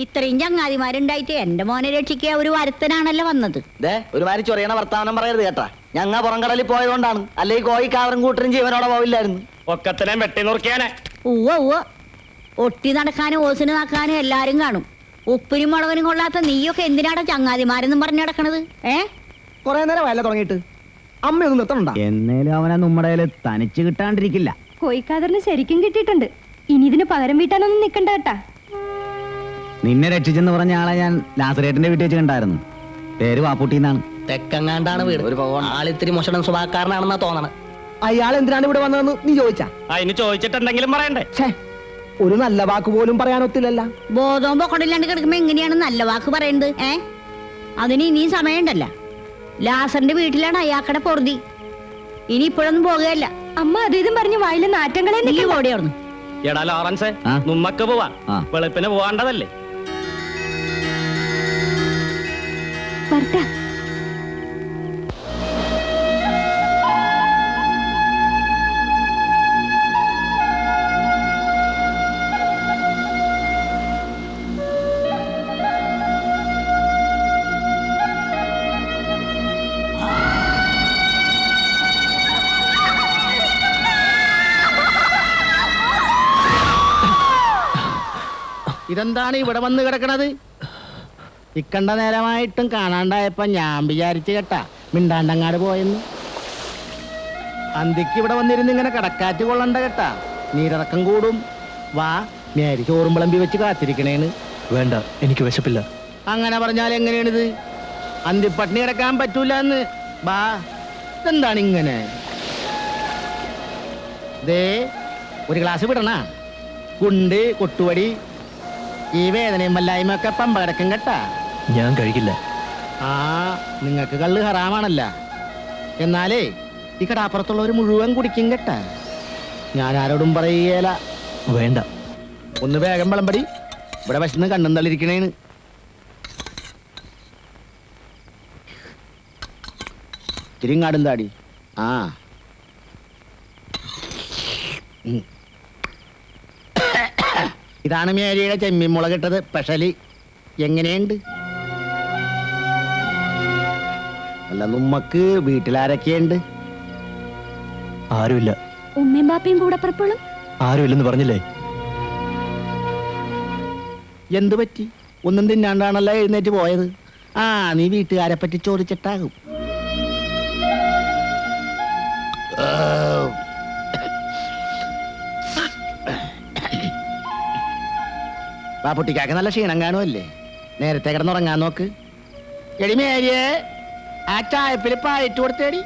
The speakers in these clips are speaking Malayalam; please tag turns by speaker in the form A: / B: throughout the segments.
A: ഇത്രയും ചങ്ങാതിമാരുണ്ടായിട്ട് എന്റെ മോനെ രക്ഷിക്കുക ഒരു വരുത്തനാണല്ലോ വന്നത്.
B: ഒരു മാതിരി ചൊറിയണ വർത്താനം പറയരുത് കേട്ടാ. ഞങ്ങ പുറംകടലിൽ പോയതുകൊണ്ടാണ്, അല്ലെങ്കിൽ കോഴി കാവറും കൂട്ടരും ജീവനോടെ പോവില്ലായിരുന്നു.
C: ഒക്കത്തിനെ വെട്ടി നോക്കിയാനെ.
A: ഉവ്വ ഒട്ടി നടക്കാനും ഓസിന് നടക്കാനും എല്ലാരും കാണും. ഉപ്പിനും മുളകനും കൊള്ളാത്ത നീയൊക്കെ എന്തിനാടാ ചങ്ങാതിമാരെന്നും പറഞ്ഞു നടക്കണത്?
B: കൊറേ നേരം വയല തുടങ്ങിയിട്ട് അമ്മയൊന്നും നിർത്തണ്ട.
D: എന്നേലും അവനെ നമ്മുടെ തനിച്ച് കിട്ടാണ്ടിരിക്കില്ല.
E: കോയിക്കാതറിന് ശരിക്കും കിട്ടിയിട്ടുണ്ട്. ഇനി ഇതിന് പകരം വീട്ടാനൊന്നും നിക്കണ്ട കേട്ടാ.
D: നിന്നെ രക്ഷിച്ചെന്ന് പറഞ്ഞ ആളെ ഞാൻ ലാസറേറ്റിന്റെ വീട്ടിൽ വെച്ച് കണ്ടായിരുന്നു. പേര് വാപ്പൂട്ടിന്നാണ്.
B: തെക്കങ്ങാണ്ടാണ് വീട്. ആളിത്തിരി മോശം സ്വഭാവക്കാരനാണെന്നാ തോന്നണത്.
F: അയാൾ എന്തിനാണ് ഇവിടെ വന്നതെന്ന് നീ ചോദിച്ചാ?
C: അതിന് ചോദിച്ചിട്ടെന്തെങ്കിലും പറയണ്ടേ?
F: ഒരു നല്ല വാക്ക് പോലും പറയാനൊത്തില്ലല്ല.
A: ബോധവും പൊക്കണില്ലാണ്ട് കിടക്കുമ്പോ എങ്ങനെയാണ് നല്ല വാക്ക് പറയുന്നത്? അതിന് ഇനിയും സമയമുണ്ടല്ല. ലാസറിന്റെ വീട്ടിലാണ് അയാക്കടെ പൊറുതി. ഇനി ഇപ്പോഴൊന്നും പോകുകയല്ല.
E: അമ്മ അതേതും പറഞ്ഞ് വായിലെ നാറ്റങ്ങളെ
A: നീ ഓടിയോർന്നു.
C: എടാ ലോറൻസേ, നമ്മക്ക് പോവാ. വെളുപ്പിന് പോവാണ്ടതല്ലേ?
E: വരട്ടെ.
B: ഇതെന്താണ് ഇവിടെ വന്ന് കിടക്കണത്? ഇക്കണ്ട നേരമായിട്ടും കാണാണ്ടായപ്പോ ഞാൻ വിചാരിച്ചു കേട്ടാ മിണ്ടാണ്ടങ്ങാട് പോയെന്ന്. അന്തിക്ക് ഇവിടെ വന്നിരുന്ന് ഇങ്ങനെ കിടക്കാറ്റ് കൊള്ളണ്ട കേട്ടാ, നീരിറക്കം കൂടും. വാ, മേരി ചോറും വിളമ്പി വെച്ച് കാത്തിരിക്കണേന്ന്.
G: വേണ്ട, എനിക്ക് വിശപ്പില്ല.
B: അങ്ങനെ പറഞ്ഞാൽ എങ്ങനെയാണിത്? അന്തിപ്പട്ടിണി കിടക്കാൻ പറ്റൂല എന്ന്. വാ, ഇതെന്താണ് ഇങ്ങനെ? ദേ ഒരു ഗ്ലാസ് വിടണ. കുണ്ട് കൊട്ടുവടി ഈ വേദനയും വല്ലായ്മയൊക്കെ പമ്പ കിടക്കും കേട്ടാ.
G: ഞാൻ കഴിക്കില്ല.
B: നിങ്ങൾക്ക് കള്ള് ഹറാമാണല്ല. എന്നാലേ ഈ കടാപ്പുറത്തുള്ളവർ മുഴുവൻ കുടിക്കും കേട്ടാ. ഞാൻ ആരോടും പറയേല.
G: വേണ്ട.
B: ഒന്ന് വേഗം വിളമ്പടി, ഇവിടെ വിശന്ന് കണ്ണും തള്ളിരിക്കണേന്ന്. തിരിങ്ങാടും താടി. ഇതാണ് മേരിയുടെ ചെമ്മീൻ മുളകിട്ടത് സ്പെഷ്യലി. എങ്ങനെയുണ്ട്? അല്ല, നമ്മക്ക് വീട്ടിലാരൊക്കെയുണ്ട്?
G: ആരുമില്ല.
E: ഉമ്മയും ബാപ്പയും കൂടെ പുറപ്പെടും.
G: ആരുമില്ലെന്ന് പറഞ്ഞില്ലേ?
B: എന്ത് പറ്റി? ഒന്നും തിന്നാണ്ടാണല്ലോ എഴുന്നേറ്റ് പോയത്. നീ വീട്ടുകാരെ പറ്റി ചോദിച്ചിട്ടാകും. ബാപ്പുട്ടിക്കാക്ക് നല്ല ക്ഷീണം കാണുമല്ലേ? നേരത്തെ കിടന്നുറങ്ങാൻ നോക്ക്. എടി മേരിയെ, ആ ചായപ്പിൽ പായിട്ട് കൊടുത്തേടി.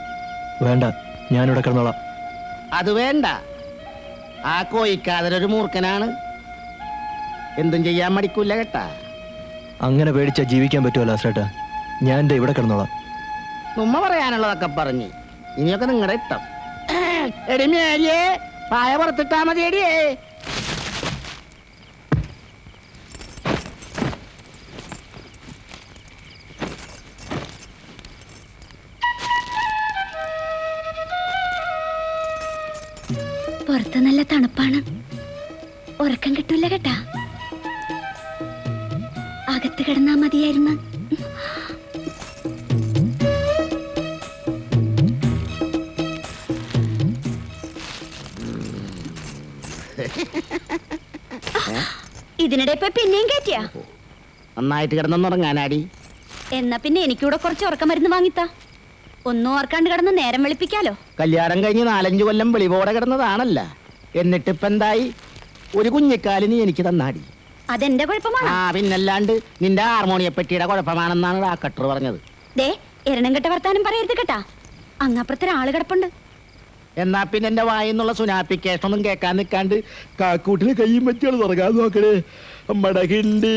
G: വേണ്ട, ഞാനിവിടെ കിടന്നോളാം.
B: അത് വേണ്ട. ആ കോയിക്കാതൊരു മൂർഖനാണ്, എന്തും ചെയ്യാൻ മടിക്കൂല കേട്ടാ.
G: അങ്ങനെ പേടിച്ചാ ജീവിക്കാൻ പറ്റുമല്ലോ ലാസറേട്ടാ. ഞാൻ എന്റെ ഇവിടെ കിടന്നോളാം.
B: ഉമ്മ പറയാനുള്ളതൊക്കെ പറഞ്ഞ് ഇനിയൊക്കെ നിങ്ങളുടെ ഇഷ്ടം. എടി മേരിയെ, പായ പുറത്തിട്ടാ മതി എടിയേ.
E: പുറത്ത് നല്ല തണുപ്പാണ്, ഉറക്കം കിട്ടൂല കേട്ടാ. അകത്ത് കിടന്നാ മതിയായിരുന്നു.
A: ഇതിനിടെ ഇപ്പൊ പിന്നെയും കയറ്റിയാ?
B: നന്നായിട്ട് കിടന്നുറങ്ങാനാടി.
A: എന്നാ പിന്നെ എനിക്കൂടെ കുറച്ച് ഉറക്കം മരുന്ന് വാങ്ങിത്താ. ഒന്നും ഓർക്കാണ്ട് കിടന്ന് നേരം വെളുപ്പിക്കാലോ.
B: കല്യാണം കഴിഞ്ഞ് 4-5 കൊല്ലം വെളിപോടെ കിടന്നതാണല്ല. എന്നിട്ടിപ്പ എന്തായി? ഒരു കുഞ്ഞിക്കാല് നീ എനിക്ക് തന്നാടി.
A: അതെന്റെ കുഴപ്പമാണ്.
B: പിന്നല്ലാണ്ട് നിന്റെ ഹാർമോണിയപ്പെട്ടിയുടെ കുഴപ്പമാണെന്നാണ് ഡാക്ടർ പറഞ്ഞത്.
A: ദേ, എരണം കെട്ട വർത്താനം പറയരുത് കേട്ടാ. അങ്ങപ്പുറത്തൊരാള് കിടപ്പുണ്ട്.
B: എന്നാ പിന്നെ എന്റെ വായിന്നുള്ള സുനാപ്പിക്കേഷനൊന്നും കേൾക്കാൻ നിൽക്കാണ്ട് കാക്കൂട്ടിന് കയ്യും പറ്റിയാണ് തുറക്കാൻ നോക്കണേ. മടകിണ്ട്.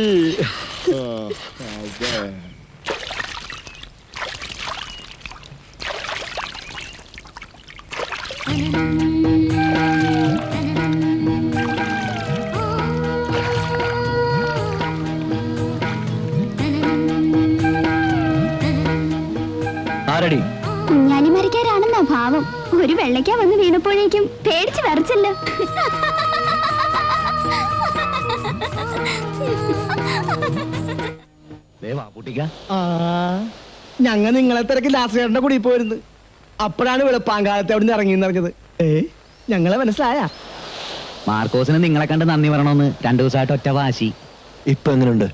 G: ആരടി?
E: കുഞ്ഞാലി മരിക്കാരാണെന്നാ ഭാവം. ഒരു വെള്ളയ്ക്ക വന്ന് വീണപ്പോഴേക്കും പേടിച്ച് വിറച്ചല്ലോ.
D: ബാപ്പുട്ടിക്ക
F: ആ ഞങ്ങ നിങ്ങളെ തിരക്ക് ലാസ്റ്റേട്ടന്റെ കൂടി പോയിരുന്നു. അപ്പോഴാണ് വെളുപ്പാങ്കാലത്തെ അവിടെ നിന്ന് ഇറങ്ങിയെന്നറിഞ്ഞത്. ഞങ്ങളെ മനസ്സിലായ
D: മാർക്കോസിന് നിങ്ങളെ കണ്ട് നന്ദി പറയണമെന്ന് 2 ദിവസമായിട്ട് ഒറ്റ വാശി.
G: ഇപ്പൊ എങ്ങനെയുണ്ട്?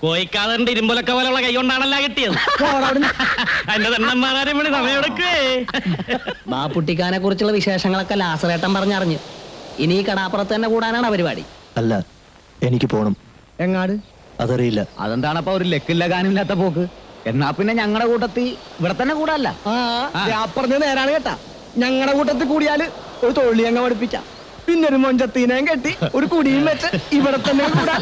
C: കോയിക്കാതറിന്റെ ഇരുമ്പൊലൊക്കെ പോലുള്ള കൈ കൊണ്ടാണല്ല കിട്ടിയത്. അതിന്റെ തണ്ണന്മാരെ വിളി സമയെടുക്കേ.
H: ബാപ്പുട്ടിക്കാനെ കുറിച്ചുള്ള വിശേഷങ്ങളൊക്കെ ലാസറേട്ടൻ പറഞ്ഞറിഞ്ഞു. ഇനി ഈ കടാപ്പുറത്ത് തന്നെ കൂടാനാണ് പരിപാടി.
G: അല്ല, എനിക്ക് പോണം.
F: എങ്ങാട്?
G: അതറിയില്ല.
D: അതെന്താണപ്പോ ഒരു ലക്കില്ല കാനില്ലാത്ത പോക്ക്? എന്നാ പിന്നെ ഞങ്ങളുടെ കൂട്ടത്തിൽ ഇവിടെ തന്നെ കൂടല്ല.
F: പറഞ്ഞ നേരാണ് കേട്ടാ. ഞങ്ങളുടെ കൂട്ടത്തിൽ കൂടിയാല് ഒരു തൊള്ളി അങ്ങ് പഠിപ്പിക്കാം. പിന്നെ ഒരു മൊഞ്ചത്തീനയും കെട്ടി ഒരു കുടിയും വെച്ച് ഇവിടെ തന്നെ കൂടാ.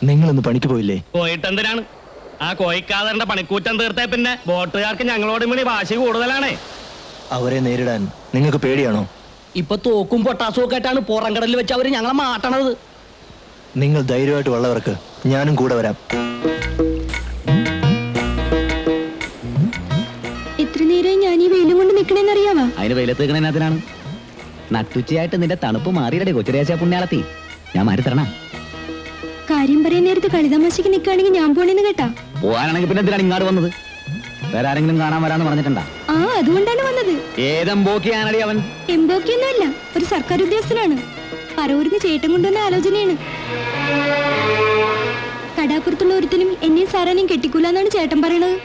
G: നിങ്ങളൊന്ന് പണിക്ക് പോയില്ലേ?
C: പോയിട്ടെന്തിനാണ്? ആ കോയിക്കാതറിന്റെ പണിക്കൂറ്റം തീർത്തേ പിന്നെ ബോട്ടുകാർക്ക് ഞങ്ങളോട് വിളി വാശി കൂടുതലാണേ.
G: അവരെ നേരിടാൻ നിങ്ങൾക്ക് പേടിയാണോ?
H: ഇപ്പൊ തോക്കും പൊട്ടാസും ഒക്കെ ആയിട്ടാണ് പുറംകടലിൽ വെച്ച് അവര് ഞങ്ങളെ മാട്ടണത്.
G: നിങ്ങൾ ധൈര്യമായിട്ട് വള്ളവർക്ക് ഞാനും കൂടെ വരാം.
E: എത്ര നേരം ഞാൻ ഈ വെയിലും കൊണ്ട് നിക്കണേന്നറിയാവാ?
D: അതിന് വെയിലത്ത് നിൽക്കണതിനകത്തിനാണ്. നട്ടുച്ചയായിട്ട് നിന്റെ തണുപ്പ് മാറിയിടേ കൊച്ചുരേശ പുണ്യാളത്തി. ഞാൻ മാറി തരണ.
E: കാര്യം പറയാൻ നേരത്ത് കളിതമാശയ്ക്ക് നിൽക്കുകയാണെങ്കിൽ ഞാൻ പോണേന്ന് കേട്ടാ.
D: പോകാനാണെങ്കിൽ പിന്നെ എന്തിനാണ് ഇങ്ങോട്ട് വന്നത്? വേറെ ആരെങ്കിലും കാണാൻ വരാന്ന് പറഞ്ഞിട്ടുണ്ടാ?
E: ആ അതുകൊണ്ടാണ് വന്നത്.
D: ഏതെമ്പോക്കിയാണടി അവൻ?
E: എംബോക്കിയൊന്നുമല്ല, ഒരു സർക്കാർ ഉദ്യോഗസ്ഥനാണ്. പറവൂരിന്ന് ചേട്ടൻ കൊണ്ടുവന്ന ആലോചനയാണ്. കടാപ്പുറത്തുള്ള ഒരുത്തനും എന്നെയും സാറാനെയും കെട്ടിക്കൂലെന്നാണ് ചേട്ടൻ പറയണത്.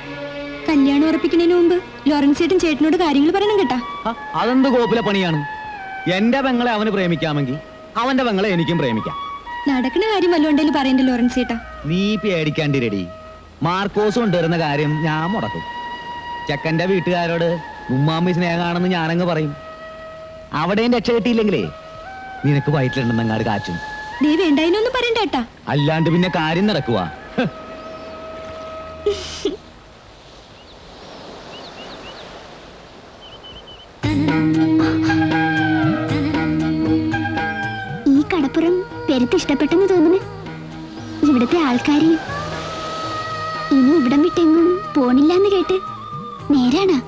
E: കല്യാണം ഉറപ്പിക്കുന്നതിന് മുമ്പ് ലോറൻസ് ചേട്ടൻ ചേട്ടനോട് കാര്യങ്ങൾ പറയണം കേട്ടാ.
D: അതെന്ത് കോപ്പിലെ പണിയാണ്? എന്റെ പെങ്ങളെ അവന് പ്രേമിക്കാമെങ്കിൽ അവന്റെ പെങ്ങളെ എനിക്കും പ്രേമിക്കാം.
E: നടക്കണ കാര്യം വല്ലോണ്ടേലും പറയണ്ട ലോറൻസ് ചേട്ടാ.
D: നീ പേടിക്കാണ്ടിരടി. മാർക്കോസ് കൊണ്ടുവരുന്ന കാര്യം ഞാൻ മുടക്കും. ചെക്കന്റെ വീട്ടുകാരോട് ഉമ്മാമ്മി സ്നേഹമാണെന്ന് ഞാനങ്ങ് പറയും. അവിടെയും രക്ഷ കിട്ടിയില്ലെങ്കിലേ നിനക്ക് വയറ്റിലുണ്ടെന്നങ്ങാട് കാച്ചും.
E: ദേ വേണ്ടായിനൊന്നും പറയണ്ട ഏട്ടാ.
D: അല്ലാണ്ട് പിന്നെ കാര്യം നടക്കുവാ.
E: ഈ കടപ്പുറം പെരുത്ത് ഇഷ്ടപ്പെട്ടെന്ന് തോന്നുന്നു. ഇവിടുത്തെ ആൾക്കാര് ഇനി ഇവിടം വിട്ടെങ്ങും പോണില്ലാന്ന് കേട്ട് നേരാണ്.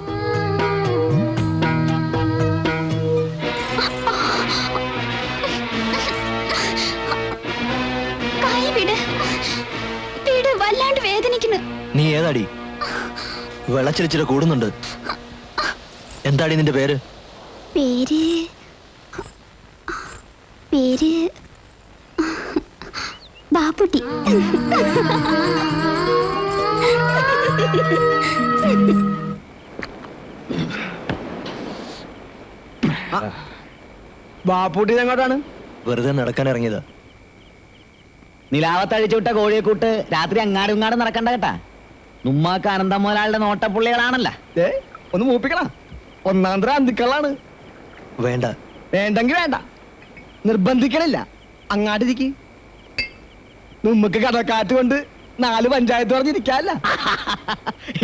E: വല്ലാണ്ട് വേദനിക്കുന്നു.
G: നീ ഏതാടി? വെള്ളച്ചിരിച്ചിട്ട് കൂടുന്നുണ്ട്. എന്താടി നിന്റെ പേര്?
E: പേര് പേര് ബാപ്പുട്ടി.
F: ബാപ്പുട്ടി എങ്ങോട്ടാണ്?
G: വെറുതെ നടക്കാൻ ഇറങ്ങിയതാ.
D: നിലാവത്തഴിച്ചു വിട്ട കോഴിയെ കൂട്ട് രാത്രി അങ്ങാടും ഇങ്ങാടും നടക്കണ്ട കേട്ടാ. നുമ്മാക്ക് അനന്തം മുതലാളുടെ നോട്ടപ്പുള്ളികളാണല്ല.
F: ഒന്ന് മൂപ്പിക്കണ. ഒന്നാം തരം അന്തിക്കളാണ്.
G: വേണ്ട.
F: വേണ്ടെങ്കി വേണ്ട, നിർബന്ധിക്കണില്ല. അങ്ങാട്ടിരിക്ക്. നമുക്ക് കടക്കാറ്റ് കൊണ്ട് 4 പഞ്ചായത്ത് പറഞ്ഞിരിക്കാല്ല.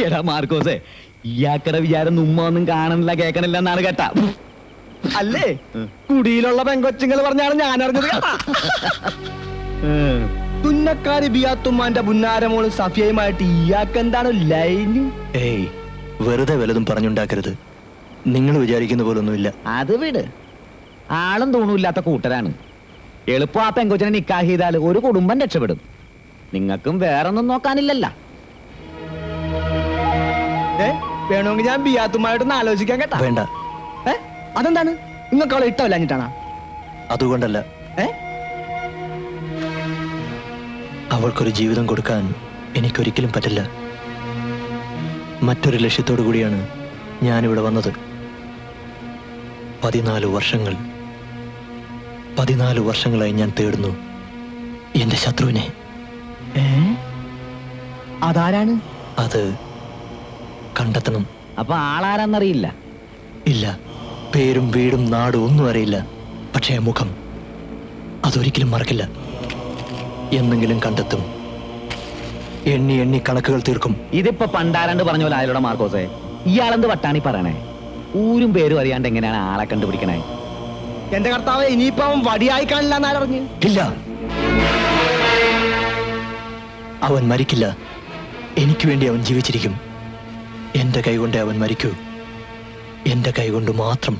D: എടാ മാർക്കോസേ, ഇയാക്കടെ വിചാരം നുമ്മ ഒന്നും കാണണില്ല കേക്കണില്ല എന്നാണ് കേട്ടാ.
F: അല്ലേ കുടിയിലുള്ള പെങ്കൊച്ചുങ്ങൾ പറഞ്ഞാണ് ഞാൻ അറിഞ്ഞത് കേട്ടാ. തുന്നക്കാരി ബിയാത്തുമ്മാന്റെ പുന്നാരമോള് സഫിയയുമായിട്ട് ഇയാൾക്ക് എന്താണ് ലൈന്?
G: ഏയ്, വെറുതെ വല്ലതും പറഞ്ഞുണ്ടാക്കരുത്. നിങ്ങൾ വിചാരിക്കുന്ന പോലൊന്നുമില്ല.
D: അത് വിട്. ആളും തൂണുമില്ലാത്ത കൂട്ടരാണ്. എളുപ്പം ആ പെങ്കൊച്ചിനെ നിക്കാഹ് ചെയ്താൽ ഒരു കുടുംബം രക്ഷപ്പെടും. നിങ്ങൾക്കും വേറൊന്നും നോക്കാനില്ലല്ല.
F: വേണമെങ്കിൽ ഞാൻ ബിയാത്തുമ്മായിട്ടൊന്ന് ആലോചിക്കാൻ കേട്ടാ.
G: വേണ്ട.
F: അതെന്താണ്? നിങ്ങൾക്ക് അവളെ ഇട്ടമില്ലാഞ്ഞിട്ടാണോ?
G: അതുകൊണ്ടല്ല. അവൾക്കൊരു ജീവിതം കൊടുക്കാൻ എനിക്കൊരിക്കലും പറ്റില്ല. മറ്റൊരു ലക്ഷ്യത്തോടു കൂടിയാണ് ഞാനിവിടെ വന്നത്. 14 വർഷങ്ങൾ 14 വർഷങ്ങളായി ഞാൻ തേടുന്നു എന്റെ ശത്രുവിനെ.
F: അതാരാണ്?
G: അത് കണ്ടെത്തണം.
D: അപ്പൊ ആളാരാന്നറിയില്ല?
G: ഇല്ല, പേരും വീടും നാടും ഒന്നും അറിയില്ല. പക്ഷേ മുഖം അതൊരിക്കലും മറക്കില്ല. എന്നെങ്കിലും കണ്ടെത്തും. എണ്ണി എണ്ണി കണക്കുകൾ തീർക്കും.
D: ഇതിപ്പോ പണ്ടാരണ്ട് പറഞ്ഞ പോലെ ആയാലോടെ മാർക്കോസേ. ഇയാളെന്ത് വട്ടാണി പറയണേ? ഊരും പേരും അറിയാണ്ട് എങ്ങനെയാണ് ആളെ കണ്ടുപിടിക്കണേ?
F: എന്റെ കർത്താവ്, ഇനിയിപ്പോ അവൻ വടിയായി കാണില്ല എന്നറിഞ്ഞു.
G: ഇല്ല, അവൻ മരിക്കില്ല. എനിക്ക് വേണ്ടി അവൻ ജീവിച്ചിരിക്കും. എന്റെ കൈകൊണ്ടേ അവൻ മരിക്കൂ. എന്റെ കൈകൊണ്ട് മാത്രം.